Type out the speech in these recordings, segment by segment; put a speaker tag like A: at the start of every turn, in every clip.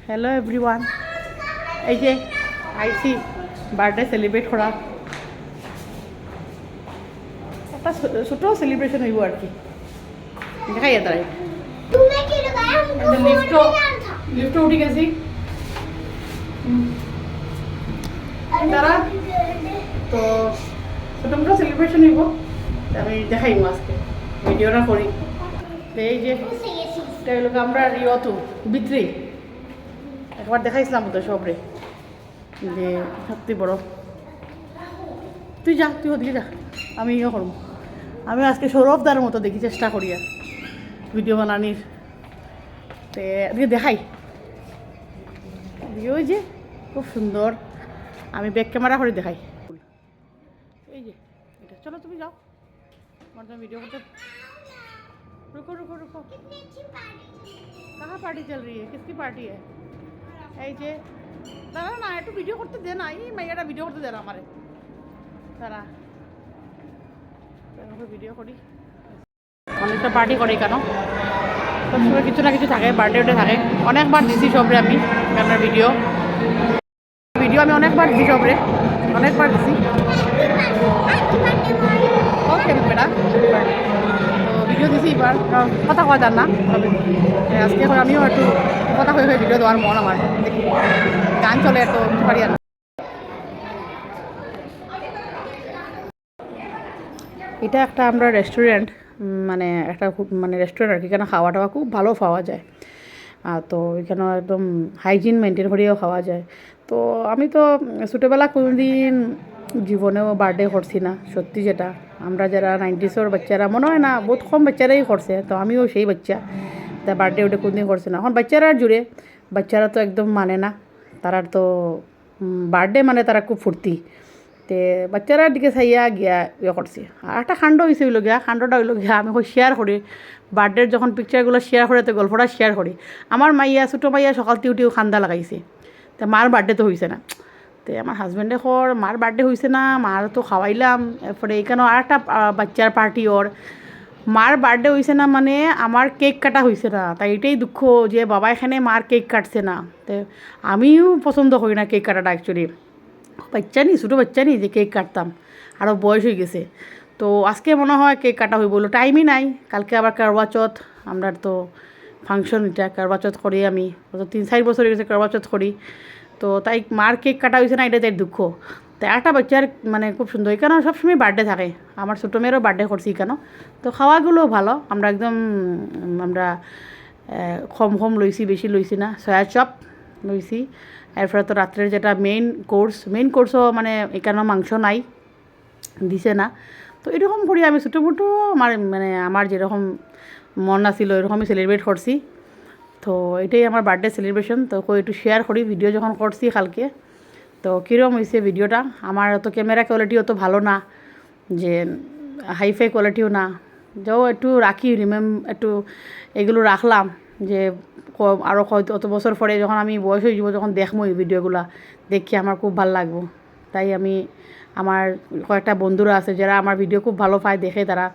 A: Hello everyone, এই যে আইসি birthday celebrate করা, একটা ছোটো সেলিব্রেশন হইব আর কি। দেখাই তারাই লিফটও উঠে গেছি তারা, তো ছোটো মোটো সেলিব্রেশন হইব। আমি দেখাইব আজকে ভিডিওটা করি। এই যে আমরা ইয়তো বিত্রি একবার দেখাইছিলাম তো সবরে, যে সত্যি বড়। তুই যা, তুই ওদিকে যা, আমি ইয়ে করব। আমি আজকে সৌরভদার মতো দেখি চেষ্টা করি আর ভিডিও বানানির। তো এদিকে দেখাই, এদিকে ওই যে খুব সুন্দর, আমি ব্যাক ক্যামেরা করে দেখাই। এই যে এটা, চলো তুমি যাও, আমার তুমি ভিডিও করতে। रुको रुको रुको, कहाँ पार्टी चल रही है, किसकी पार्टी है? এই যে দাঁড়া না, একটু ভিডিও করতে দে না, এই মাইয়াটা ভিডিও করতে দে না আমারে। দাঁড়া, ভিডিও করি। অনেকটা পার্টি করে কেন, সবসময় কিছু না কিছু থাকে, বার্থডে থাকে। অনেকবার দিছি সবরে আমি ক্যামেরার ভিডিও আমি অনেকবার দিছি সবরে, অনেকবার দিছি। ওকে বেটা, ভিডিও দিছি এবার, কথা কওয়া যান না। আজকে আমিও একটু কথা হয়ে ভিডিও দেওয়ার মন আমার, দেখি গান চলে এত পারি না। এটা একটা আমরা রেস্টুরেন্ট, মানে একটা খুব মানে রেস্টুরেন্ট আর কি, এখানে খাওয়া টাওয়া খুব ভালো পাওয়া যায়। তো এখানে একদম হাইজিন মেনটেন করেও খাওয়া যায়। তো আমি তো ছোটোবেলা কোনোদিন জীবনেও বার্থডে করছি না, সত্যি যেটা। আমরা যারা 90s বাচ্চারা, মনে হয় না বহুত কম বাচ্চারাই করছে, তো আমিও সেই বাচ্চা, তা বার্থডে ওটা কোনোদিন করছে না। এখন বাচ্চারা জুড়ে, বাচ্চারা তো একদম মানে না, তারার তো বার্থডে মানে তারা খুব ফুর্তি। তে বাচ্চারার দিকে চাইয়া গিয়া ইয়ে করছি। আর একটা কাণ্ড হয়েছে হইল গিয়া, কাণ্ডটা হইল গিয়া আমি শেয়ার করি বার্থডের যখন পিকচারগুলো শেয়ার করে, তো গল্পটা শেয়ার করি। আমার মাইয়া, ছোটো মাইয়া সকালতে উঠেও খান্দা লাগাইছে, তো মার বার্থডে তো হয়েছে না। তো আমার হাজব্যান্ডে কর মার বার্থডে হয়েছে না, মার তো খাওয়াইলাম। এরপরে এখানেও আর একটা বাচ্চার পার্টি, ওর মার বার্থডে হয়েছে না, মানে আমার কেক কাটা হয়েছে না। তাই এটাই দুঃখ যে বাবা এখানে মার কেক কাটছে না। তো আমিও পছন্দ করি না কেক কাটাটা অ্যাকচুয়ালি, বাচ্চা নি, ছোটো বাচ্চা নি যে কেক কাটতাম, আরও বয়স হয়ে গেছে। তো আজকে মনে হয় কেক কাটা হয়ে বললো, টাইমই নাই। কালকে আবার কারবা চৌথ, আমরা তো ফাংশন, এটা কারবা চৌথ করি আমি, 3-4 বছর হয়ে গেছে কারবা চৌথ করি। তো তাই মার কেক কাটা হয়েছে না, এটা তাই দুঃখ। তাই একটা বাচ্চার মানে খুব সুন্দর, এখানে সবসময় বার্থডে থাকে। আমার ছোটো মেয়েরও বার্থডে করছি কেন। তো খাওয়াগুলোও ভালো, আমরা একদম আমরা কম লইছি, বেশি লইছি না। সয়া চপ লইছি। এরপরে তো রাত্রের যেটা মেইন কোর্সও মানে এখানেও মাংস নাই, দিছে না। তো এরকম করি আমি ছোটো মোটো আমার যেরকম মন আসছিল এরকমই সেলিব্রেট করছি। তো এটাই আমার বার্থডে সেলিব্রেশন। তো একটু শেয়ার করি ভিডিও যখন করছি কালকে। তো কীরকম হয়েছে ভিডিওটা, আমার তো ক্যামেরা কোয়ালিটিও তো ভালো না, যে হাইফাই কোয়ালিটিও না, যাও একটু রাখি একটু এগুলো রাখলাম, যে আরও অত বছর পরে যখন আমি বয়স হয়ে যাবো, যখন দেখবো এই ভিডিওগুলো দেখি আমার খুব ভালো লাগবো। তাই আমি আমার কয়েকটা বন্ধুরা আছে যারা আমার ভিডিও খুব ভালো পায়, দেখে তারা,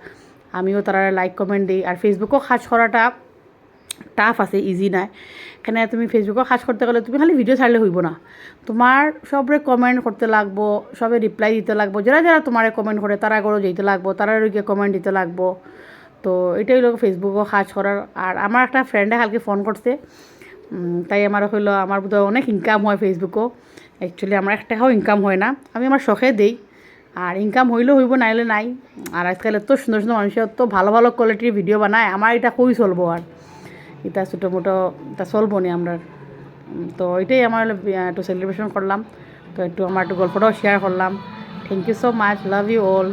A: আমিও তারা লাইক কমেন্ট দিই। আর ফেসবুকও কাজ করাটা টাফ আছে, ইজি নয়। এখানে তুমি ফেসবুকও কাজ করতে গেলে তুমি খালি ভিডিও ছাড়লে হইব না, তোমার সবরে কমেন্ট করতে লাগবো, সবে রিপ্লাই দিতে লাগবো। যারা যারা তোমারে কমেন্ট করে তারা গরো যেতে লাগবো, তারা গিয়ে কমেন্ট দিতে লাগবো। তো এটাই হলো ফেসবুকও কাজ করার। আর আমার একটা ফ্রেন্ডে কালকে ফোন করছে, তাই আমার হইলো আমার বোধহয় অনেক ইনকাম হয় ফেসবুকও। অ্যাকচুয়ালি আমার 1 টাকাও ইনকাম হয় না, আমি আমার শখে দেই। আর ইনকাম হইলেও হইব, নাইলে নাই। আর আজকাল এত সুন্দর সুন্দর মানুষের এত ভালো ভালো কোয়ালিটির ভিডিও বানায়, আমার এটা কই চলবো আর, এটা ছোটো মোটো এটা চলবো নি আমরা। তো এটাই আমার একটু সেলিব্রেশন করলাম। তো একটু আমার একটু গল্পটাও শেয়ার করলাম। Thank you so much, love you all.